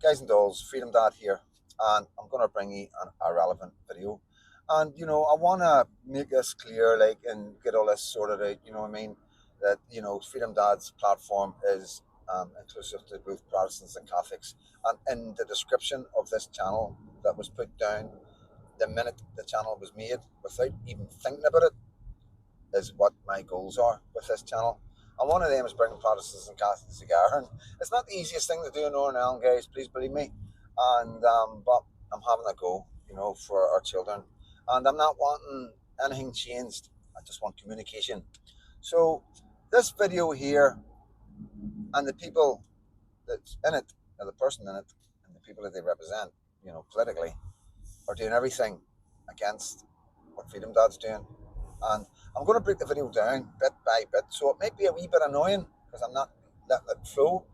Guys and dolls, Freedom Dad here, and I'm going to bring you a relevant video. And I want to make this clear, like, and get all this sorted out. You know what I mean? That Freedom Dad's platform is inclusive to both Protestants and Catholics. And in the description of this channel that was put down the minute the channel was made, without even thinking about it, is what my goals are with this channel. And one of them is bringing Protestants and Catholics together. And it's not the easiest thing to do in Northern Ireland, guys, please believe me. And but I'm having a go, for our children. And I'm not wanting anything changed. I just want communication. So this video here, and the people that's in it, or the person in it, and the people that they represent, politically, are doing everything against what Freedom Dad's doing. And I'm going to break the video down bit by bit, so it might be a wee bit annoying because I'm not letting it flow,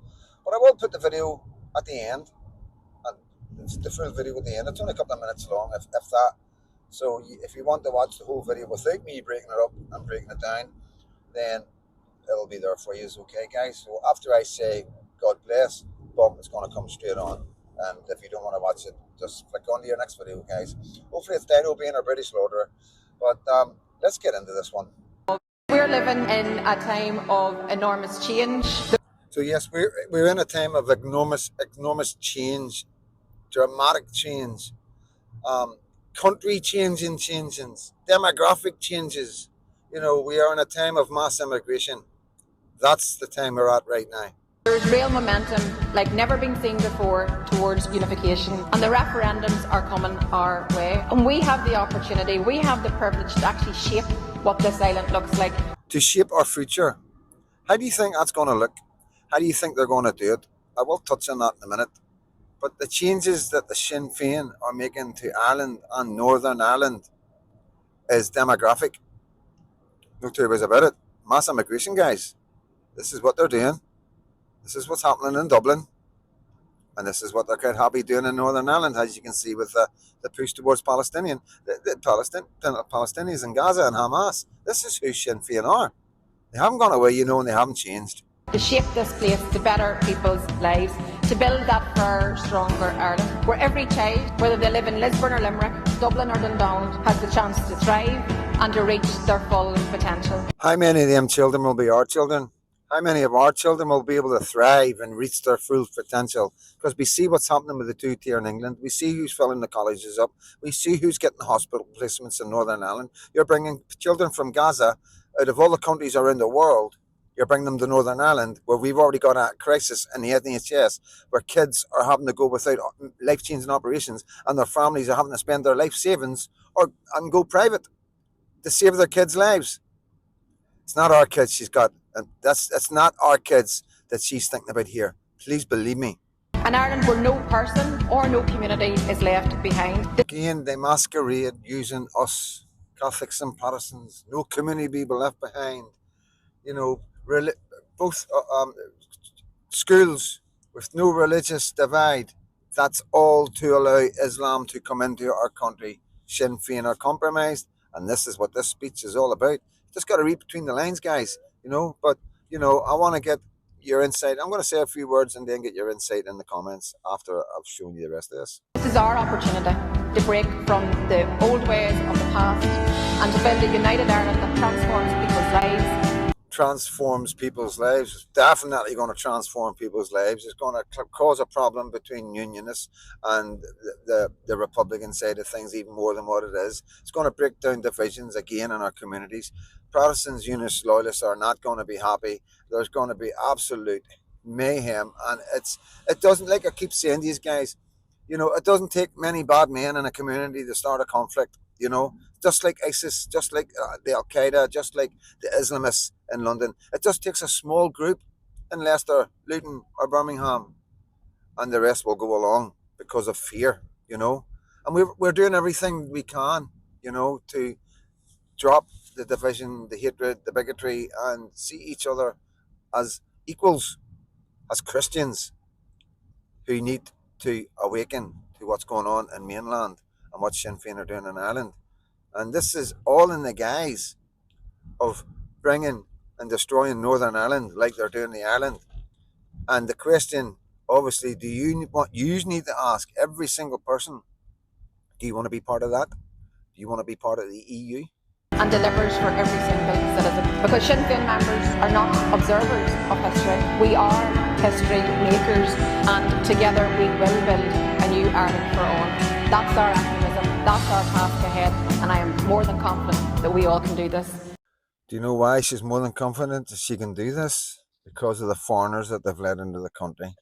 but I will put the video at the end, and it's the full video at the end. It's only a couple of minutes long, if that. So if you want to watch the whole video without me breaking it up and breaking it down, then it'll be there for you. Okay, guys? So after I say God bless, boom, it's going to come straight on. And if you don't want to watch it, just click on to your next video, guys. Hopefully it's Dino being a British Lorder. But let's get into this one. We're living in a time of enormous change. So yes, we're in a time of enormous change, dramatic change, country changes, demographic changes. We are in a time of mass immigration. That's the time we're at right now. There's real momentum like never been seen before towards unification, and the referendums are coming our way. And we have the opportunity, we have the privilege to actually shape what this island looks like. To shape our future. How do you think that's going to look? How do you think they're going to do it? I will touch on that in a minute. But the changes that the Sinn Fein are making to Ireland and Northern Ireland is demographic. No two ways about it. Mass immigration, guys. This is what they're doing. This is what's happening in Dublin. And this is what they're quite happy doing in Northern Ireland, as you can see with the push towards Palestinians in Gaza and Hamas. This is who Sinn Fein are. They haven't gone away, and they haven't changed. To shape this place, to better people's lives, to build that fairer, stronger Ireland, where every child, whether they live in Lisburn or Limerick, Dublin or Dundonald, has the chance to thrive and to reach their full potential. How many of them children will be our children? How many of our children will be able to thrive and reach their full potential? Because we see what's happening with the two-tier in England. We see who's filling the colleges up. We see who's getting hospital placements in Northern Ireland. You're bringing children from Gaza, out of all the countries around the world, you're bringing them to Northern Ireland, where we've already got a crisis in the NHS, where kids are having to go without life-changing operations, and their families are having to spend their life savings and go private to save their kids' lives. It's not our kids she's got. And it's not our kids that she's thinking about here. Please believe me. An Ireland where no person or no community is left behind. Again, they masquerade using us, Catholics and Protestants. No community people left behind. Both schools with no religious divide. That's all to allow Islam to come into our country. Sinn Fein are compromised, and this is what this speech is all about. Just got to read between the lines, guys. But I want to get your insight. I'm going to say a few words and then get your insight in the comments after I've shown you the rest of this. This is our opportunity to break from the old ways of the past and to build a united Ireland that transforms people's lives. Transforms people's lives. It's definitely going to transform people's lives. It's going to cause a problem between unionists and the Republican side of things even more than what it is. It's going to break down divisions again in our communities. Protestants, Unionists, Loyalists are not going to be happy. There's going to be absolute mayhem, and it doesn't, like I keep saying to these guys, it doesn't take many bad men in a community to start a conflict. Just like ISIS, just like the Al Qaeda, just like the Islamists in London. It just takes a small group in Leicester, Luton, or Birmingham, and the rest will go along because of fear. And we're doing everything we can, to drop the division, the hatred, the bigotry, and see each other as equals, as Christians who need to awaken to what's going on in mainland and what Sinn Fein are doing in Ireland. And this is all in the guise of bringing and destroying Northern Ireland like they're doing the Ireland. And the question obviously, do you want you need to ask every single person, do you want to be part of that? Do you want to be part of the EU? And delivers for every single citizen. Because Sinn Fein members are not observers of history. We are history makers, and together we will build a new Ireland for all. That's our activism, that's our task ahead, and I am more than confident that we all can do this. Do you know why she's more than confident that she can do this? Because of the foreigners that they've let into the country.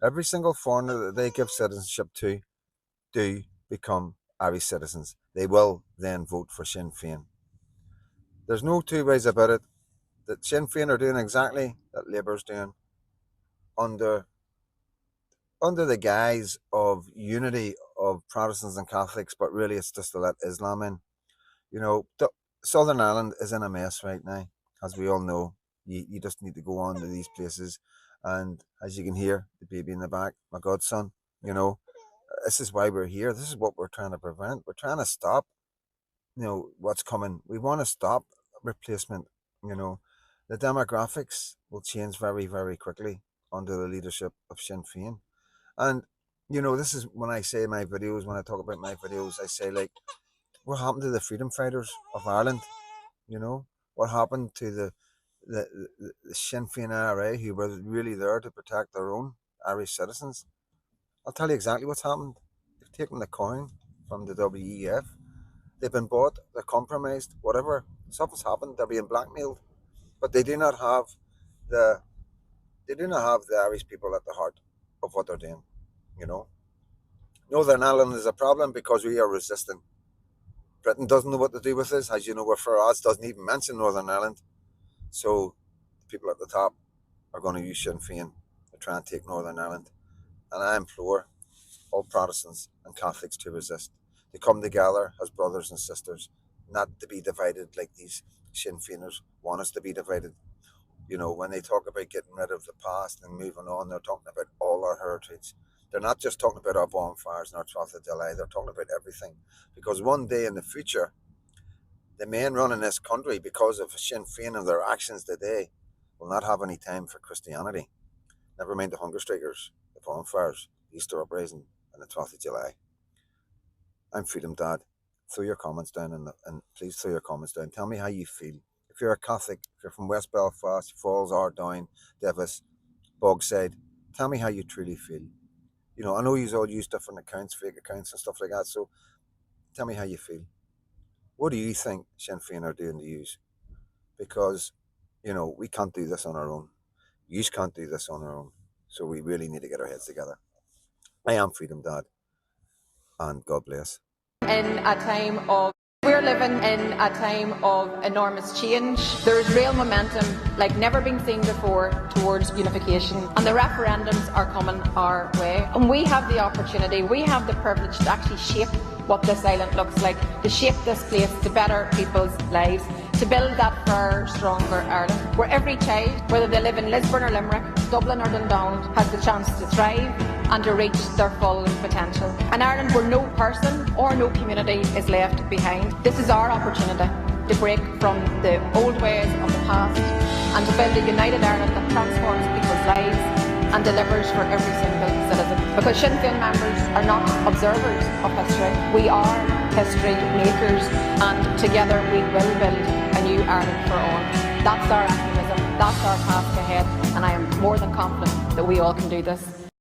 Every single foreigner that they give citizenship to do become Irish citizens. They will then vote for Sinn Fein. There's no two ways about it that Sinn Fein are doing exactly that Labour's doing under the guise of unity of Protestants and Catholics, but really it's just to let Islam in. You know, Southern Ireland is in a mess right now, as we all know. You just need to go on to these places, and as you can hear, the baby in the back, my godson, you know, this is why we're here. This is what we're trying to prevent. We're trying to stop, what's coming. We want to stop replacement. The demographics will change very, very quickly under the leadership of Sinn Fein. And, this is when I say my videos, when I talk about my videos, I say, like, what happened to the freedom fighters of Ireland? What happened to the Sinn Féin IRA, who were really there to protect their own Irish citizens? I'll tell you exactly what's happened. They've taken the coin from the WEF. They've been bought, they're compromised, whatever. Something's happened, they're being blackmailed. But they do not have the Irish people at the heart of what they're doing. Northern Ireland is a problem because we are resistant. Britain doesn't know what to do with this. As you know, where Farage doesn't even mention Northern Ireland. So the people at the top are going to use Sinn Féin to try and take Northern Ireland. And I implore all Protestants and Catholics to resist, to come together as brothers and sisters, not to be divided like these Sinn Féiners want us to be divided. When they talk about getting rid of the past and moving on, they're talking about all our heritage. They're not just talking about our bonfires and our 12th of July, they're talking about everything. Because one day in the future, the men running this country, because of Sinn Féin and their actions today, will not have any time for Christianity. Never mind the hunger strikers, the bonfires, the Easter uprising, and the 12th of July. I'm Freedom Dad. Throw your comments down, and please throw your comments down. Tell me how you feel. If you're a Catholic, if you're from West Belfast, Falls, Ardown, Devis, Bogside, tell me how you truly feel. I know you all use different accounts, fake accounts and stuff like that, so tell me how you feel. What do you think Sinn Féin are doing to you? Because, we can't do this on our own. You can't do this on our own. So we really need to get our heads together. I am Freedom Dad, and God bless. We're living in a time of enormous change. There's real momentum like never been seen before towards unification, and the referendums are coming our way. And we have the opportunity, we have the privilege to actually shape what this island looks like, to shape this place, to better people's lives, to build that fairer, stronger Ireland, where every child, whether they live in Lisburn or Limerick, Dublin or Dundonald, has the chance to thrive and to reach their full potential. An Ireland where no person or no community is left behind. This is our opportunity to break from the old ways of the past and to build a united Ireland that transforms people's lives and delivers for every single citizen. Because Sinn Féin members are not observers of history. We are history makers, and together we will build a new Ireland for all. That's our activism, that's our task ahead, and I am more than confident that we all can do this.